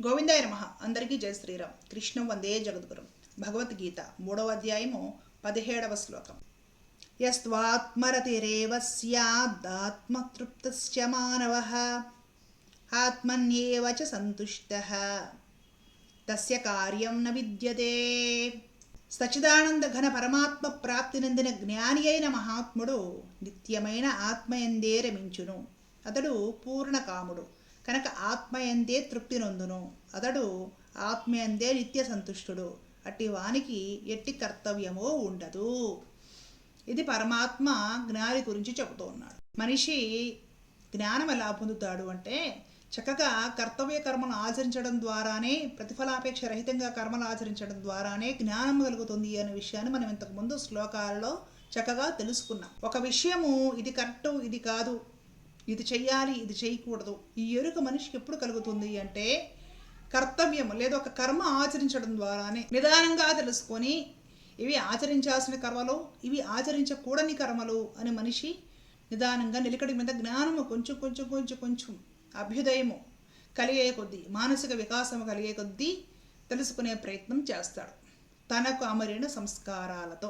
గోవిందాయ నమః. అందరికీ జయ శ్రీరామ్. కృష్ణం వందే జగద్గురం. భగవద్గీత 3వ అధ్యాయము 17వ శ్లోకం. యస్త్వాత్మరతిరేవ స్యాదాత్మతృప్తస్య మానవః ఆత్మన్యేవ చ సంతుష్టః తస్య కార్యం న విద్యతే. సచ్చిదానంద ఘన పరమాత్మ ప్రాప్తి నందిన జ్ఞాని అయిన మహాత్ముడు నిత్యమైన ఆత్మయందే రమించును. అతడు పూర్ణకాముడు కనుక ఆత్మయందే తృప్తి నొందును. అతడు ఆత్మయందే నిత్య సంతుష్టుడు. అట్టి వానికి ఎట్టి కర్తవ్యమో ఉండదు. ఇది పరమాత్మ జ్ఞాని గురించి చెబుతూ ఉన్నాడు. మనిషి జ్ఞానం ఎలా పొందుతాడు అంటే చక్కగా కర్తవ్య కర్మను ఆచరించడం ద్వారానే, ప్రతిఫలాపేక్ష రహితంగా కర్మలు ఆచరించడం ద్వారానే జ్ఞానం కలుగుతుంది అనే విషయాన్ని మనం ఇంతకుముందు శ్లోకాలలో చక్కగా తెలుసుకున్నాం. ఒక విషయము ఇది కరెక్టు, ఇది కాదు, ఇది చెయ్యాలి, ఇది చేయకూడదు, ఈ ఎరుక మనిషికి ఎప్పుడు కలుగుతుంది అంటే కర్తవ్యము లేదా ఒక కర్మ ఆచరించడం ద్వారానే. నిదానంగా తెలుసుకొని ఇవి ఆచరించాల్సిన కర్మలు, ఇవి ఆచరించకూడని కర్మలు అని మనిషి నిదానంగా నిలకడి మీద జ్ఞానము కొంచెం కొంచెం కొంచెం కొంచెం అభ్యుదయము కలిగే కొద్దీ, మానసిక వికాసము కలిగే కొద్దీ తెలుసుకునే ప్రయత్నం చేస్తాడు. తనకు అమరిన సంస్కారాలతో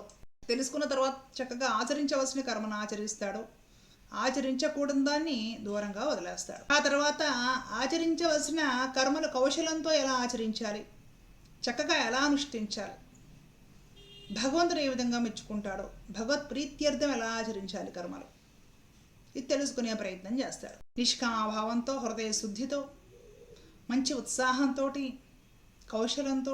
తెలుసుకున్న తర్వాత చక్కగా ఆచరించవలసిన కర్మను ఆచరిస్తాడు, ఆచరించకూడని దాన్ని దూరంగా వదిలేస్తాడు. ఆ తర్వాత ఆచరించవలసిన కర్మలు కౌశలంతో ఎలా ఆచరించాలి, చక్కగా ఎలా అనుష్ఠించాలి, భగవంతుడు ఏ విధంగా మెచ్చుకుంటాడో, భగవత్ ప్రీత్యర్థం ఎలా ఆచరించాలి కర్మలు, ఇది తెలుసుకునే ప్రయత్నం చేస్తాడు. నిష్కామభావంతో, హృదయ శుద్ధితో, మంచి ఉత్సాహంతో, కౌశలంతో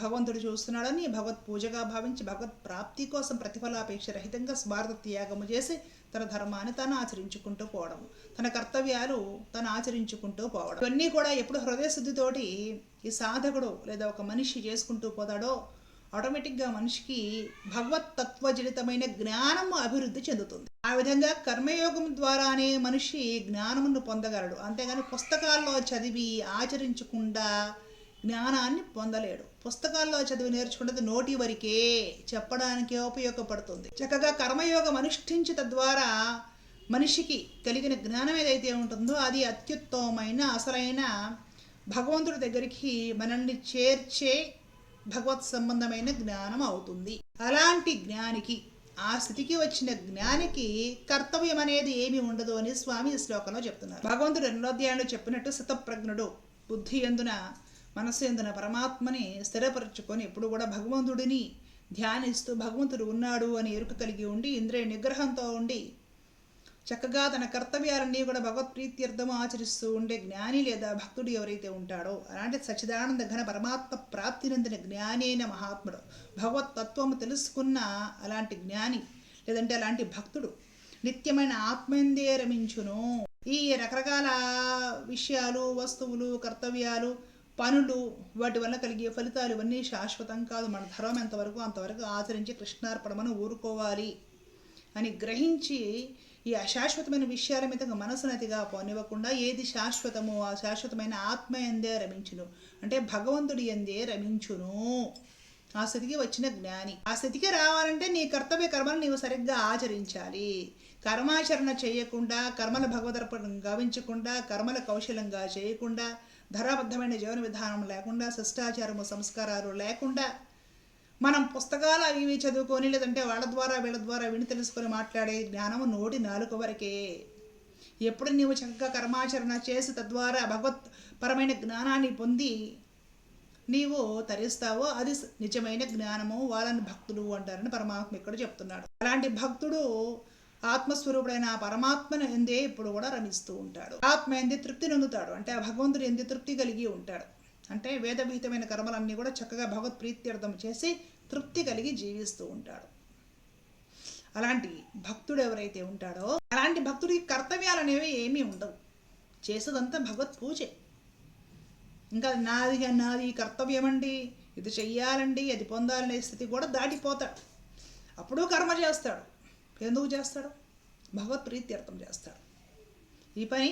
భగవంతుడు చూస్తున్నాడని భగవత్ పూజగా భావించి భగవత్ ప్రాప్తి కోసం ప్రతిఫలాపేక్ష రహితంగా స్వార్థ త్యాగము చేసి తన ధర్మాన్ని తాను ఆచరించుకుంటూ పోవడం, తన కర్తవ్యాలు తను ఆచరించుకుంటూ పోవడం, ఇవన్నీ కూడా ఎప్పుడు హృదయ శుద్ధితోటి ఈ సాధకుడు లేదా ఒక మనిషి చేసుకుంటూ పోతాడో ఆటోమేటిక్గా మనిషికి భగవత్ తత్వజనితమైన జ్ఞానము అభివృద్ధి చెందుతుంది. ఆ విధంగా కర్మయోగం ద్వారానే మనిషి జ్ఞానమును పొందగలడు. అంతేగాని పుస్తకాల్లో చదివి ఆచరించకుండా జ్ఞానాన్ని పొందలేడు. పుస్తకాల్లో చదివి నేర్చుకున్నది నోటి వరకే, చెప్పడానికే ఉపయోగపడుతుంది. చక్కగా కర్మయోగం అనుష్ఠించి తద్వారా మనిషికి కలిగిన జ్ఞానం ఏదైతే ఉంటుందో అది అత్యుత్తమమైన అసలైన భగవంతుడి దగ్గరికి మనల్ని చేర్చే భగవత్ సంబంధమైన జ్ఞానం అవుతుంది. అలాంటి జ్ఞానికి, ఆ స్థితికి వచ్చిన జ్ఞానికి కర్తవ్యం అనేది ఏమి ఉండదు అని స్వామి ఈ శ్లోకంలో చెప్తున్నారు. భగవంతుడు 2వ అధ్యాయంలో చెప్పినట్టు స్థితప్రజ్ఞుడు బుద్ధి యందున, మనస్సు యందున పరమాత్మని స్థిరపరచుకొని ఎప్పుడు కూడా భగవంతుడిని ధ్యానిస్తూ భగవంతుడు ఉన్నాడు అని ఎరుక కలిగి ఉండి ఇంద్రియ నిగ్రహంతో ఉండి చక్కగా తన కర్తవ్యాలన్నీ కూడా భగవత్ ప్రీత్యర్థము ఆచరిస్తూ ఉండే జ్ఞాని లేదా భక్తుడు ఎవరైతే ఉంటాడో, అలాంటి సచ్చిదానంద ఘన పరమాత్మ ప్రాప్తి నందిన జ్ఞాని అయిన మహాత్ముడు, భగవత్ తత్వము తెలుసుకున్న అలాంటి జ్ఞాని లేదంటే అలాంటి భక్తుడు నిత్యమైన ఆత్మయందే రమించును. ఈ రకరకాల విషయాలు, వస్తువులు, కర్తవ్యాలు, పనులు, వాటి వల్ల కలిగే ఫలితాలు ఇవన్నీ శాశ్వతం కాదు. మన ధర్మం ఎంతవరకు అంతవరకు ఆచరించి కృష్ణార్పణమని ఊరుకోవాలి అని గ్రహించి ఈ అశాశ్వతమైన విషయాల మీద మనసునతిగా పోనివ్వకుండా ఏది శాశ్వతమో ఆ శాశ్వతమైన ఆత్మ ఎందే రమించును అంటే భగవంతుడి ఎందే రమించును. ఆ స్థితికి వచ్చిన జ్ఞాని. ఆ స్థితికి రావాలంటే నీ కర్తవ్య కర్మలు నీవు సరిగ్గా ఆచరించాలి. కర్మాచరణ చేయకుండా, కర్మల భగవదర్పణం గావించకుండా, కర్మల కౌశలంగా చేయకుండా, ధరాబద్ధమైన జీవన విధానం లేకుండా, శిష్టాచారము సంస్కారాలు లేకుండా మనం పుస్తకాలు అవి ఇవి చదువుకొని లేదంటే వాళ్ళ ద్వారా వీళ్ళ ద్వారా విని తెలుసుకొని మాట్లాడే జ్ఞానము నోటి నాలుక వరకే. ఎప్పుడు నీవు చక్కగా కర్మాచరణ చేసి తద్వారా భగవత్ పరమైన జ్ఞానాన్ని పొంది నీవు తరిస్తావో అది నిజమైన జ్ఞానము. వాళ్ళని భక్తుడు అంటారని పరమాత్మ ఇక్కడ చెప్తున్నాడు. అలాంటి భక్తుడు ఆత్మస్వరూపుడైన ఆ పరమాత్మను ఎందే ఇప్పుడు కూడా రమిస్తూ ఉంటాడు. ఆత్మ ఎందే తృప్తి నొందుతాడు అంటే ఆ భగవంతుడు ఎందే తృప్తి కలిగి ఉంటాడు. అంటే వేదవిహితమైన కర్మలన్నీ కూడా చక్కగా భగవత్ ప్రీత్యర్థం చేసి తృప్తి కలిగి జీవిస్తూ ఉంటాడు. అలాంటి భక్తుడు ఎవరైతే ఉంటాడో అలాంటి భక్తుడికి కర్తవ్యాలు అనేవి ఏమీ ఉండవు. చేసేదంతా భగవత్ పూజే. ఇంకా నాది కర్తవ్యం అండి, ఇది చెయ్యాలండి, అది పొందాలనే స్థితి కూడా దాటిపోతాడు. అప్పుడు కర్మ చేస్తాడు. ఎందుకు చేస్తాడు? భగవత్ ప్రీత్యర్థం చేస్తాడు. ఈ పని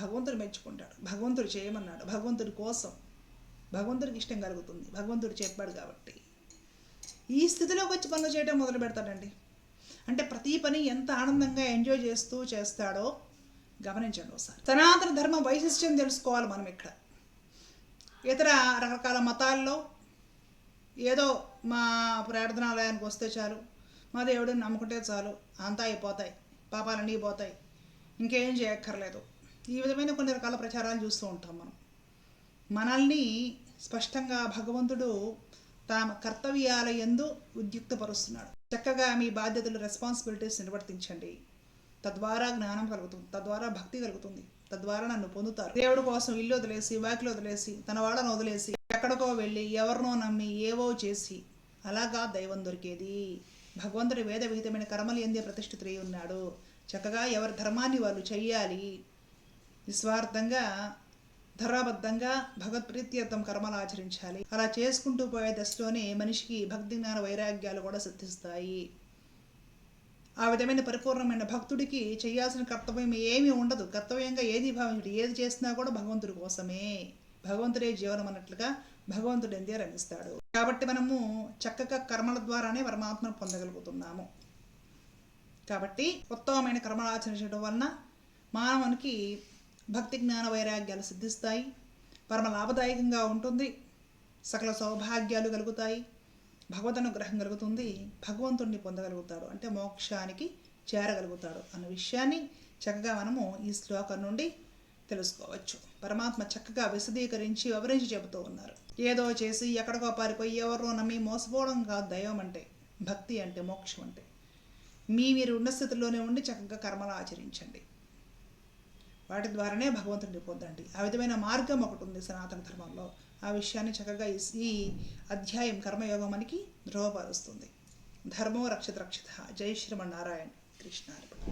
భగవంతుడు మెచ్చుకుంటాడు, భగవంతుడు చేయమన్నాడు, భగవంతుడి కోసం, భగవంతుడికి ఇష్టం కలుగుతుంది, భగవంతుడు చెప్పాడు కాబట్టి ఈ స్థితిలోకి వచ్చి పనులు చేయడం మొదలు పెడతాడండి. అంటే ప్రతి పని ఎంత ఆనందంగా ఎంజాయ్ చేస్తూ చేస్తాడో గమనించండి ఒకసారి. సనాతన ధర్మ వైశిష్ట్యం తెలుసుకోవాలి మనం ఇక్కడ. ఇతర రకరకాల మతాల్లో ఏదో మా ప్రార్థనాలయానికి వస్తే చాలు, మా దేవుడిని నమ్ముకుంటే చాలు, అంతా అయిపోతాయి, పాపాలన్నీ పోతాయి, ఇంకేం చేయక్కర్లేదు, ఈ విధమైన కొన్ని రకాల ప్రచారాలు చూస్తూ ఉంటాం మనం. మనల్ని స్పష్టంగా భగవంతుడు తమ కర్తవ్యాల యందు ఉద్యుక్తపరుస్తున్నాడు. చక్కగా మీ బాధ్యతలు, రెస్పాన్సిబిలిటీస్ నిర్వర్తించండి, తద్వారా జ్ఞానం కలుగుతుంది, తద్వారా భక్తి కలుగుతుంది, తద్వారా నన్ను పొందుతారు. దేవుడి కోసం ఇల్లు వదిలేసి, వాకిలు వదిలేసి, తన వాళ్ళను వదిలేసి ఎక్కడికో వెళ్ళి ఎవరినో నమ్మి ఏవో చేసి అలాగా దైవం దొరికేది. భగవంతుడి వేద విహితమైన కర్మలు ఎందే ప్రతిష్ఠితుడై ఉన్నాడు. చక్కగా ఎవరి ధర్మాన్ని వాళ్ళు చెయ్యాలి, నిస్వార్థంగా ధర్మబద్ధంగా భగవత్ప్రీత్యర్థం కర్మలు ఆచరించాలి. అలా చేసుకుంటూ పోయే దశలోనే మనిషికి భక్తి జ్ఞాన వైరాగ్యాలు కూడా సిద్ధిస్తాయి. ఆ విధమైన పరిపూర్ణమైన భక్తుడికి చేయాల్సిన కర్తవ్యం ఏమీ ఉండదు. కర్తవ్యంగా ఏది భావించడు, ఏది చేసినా కూడా భగవంతుడి కోసమే, భగవంతుడే జీవనం అన్నట్లుగా భగవంతుడు ఎందే రమిస్తాడు. కాబట్టి మనము చక్కగా కర్మల ద్వారానే పరమాత్మను పొందగలుగుతున్నాము. కాబట్టి ఉత్తమమైన కర్మలు ఆచరించడం వలన మానవునికి భక్తి జ్ఞాన వైరాగ్యాలు సిద్ధిస్తాయి, పరమ లాభదాయకంగా ఉంటుంది, సకల సౌభాగ్యాలు కలుగుతాయి, భగవద్ అనుగ్రహం కలుగుతుంది, భగవంతుడిని పొందగలుగుతాడు, అంటే మోక్షానికి చేరగలుగుతాడు అన్న విషయాన్ని చక్కగా మనము ఈ శ్లోకం నుండి తెలుసుకోవచ్చు. పరమాత్మ చక్కగా విశదీకరించి వివరించి చెబుతూ ఉన్నారు. ఏదో చేసి ఎక్కడికో పారిపోయి ఎవరినో నమ్మి మోసపోవడం కాదు దైవం అంటే, భక్తి అంటే, మోక్షం అంటే. మీరు ఉన్న స్థితిలోనే ఉండి చక్కగా కర్మలు ఆచరించండి, వాటి ద్వారానే భగవంతుడిని పొందండి. ఆ విధమైన మార్గం ఒకటి ఉంది సనాతన ధర్మంలో. ఆ విషయాన్ని చక్కగా ఈ అధ్యాయం కర్మయోగం మనకి ధృవపరుస్తుంది. ధర్మో రక్షిత రక్షిత. జై శ్రీమన్నారాయణ. కృష్ణార్పణ.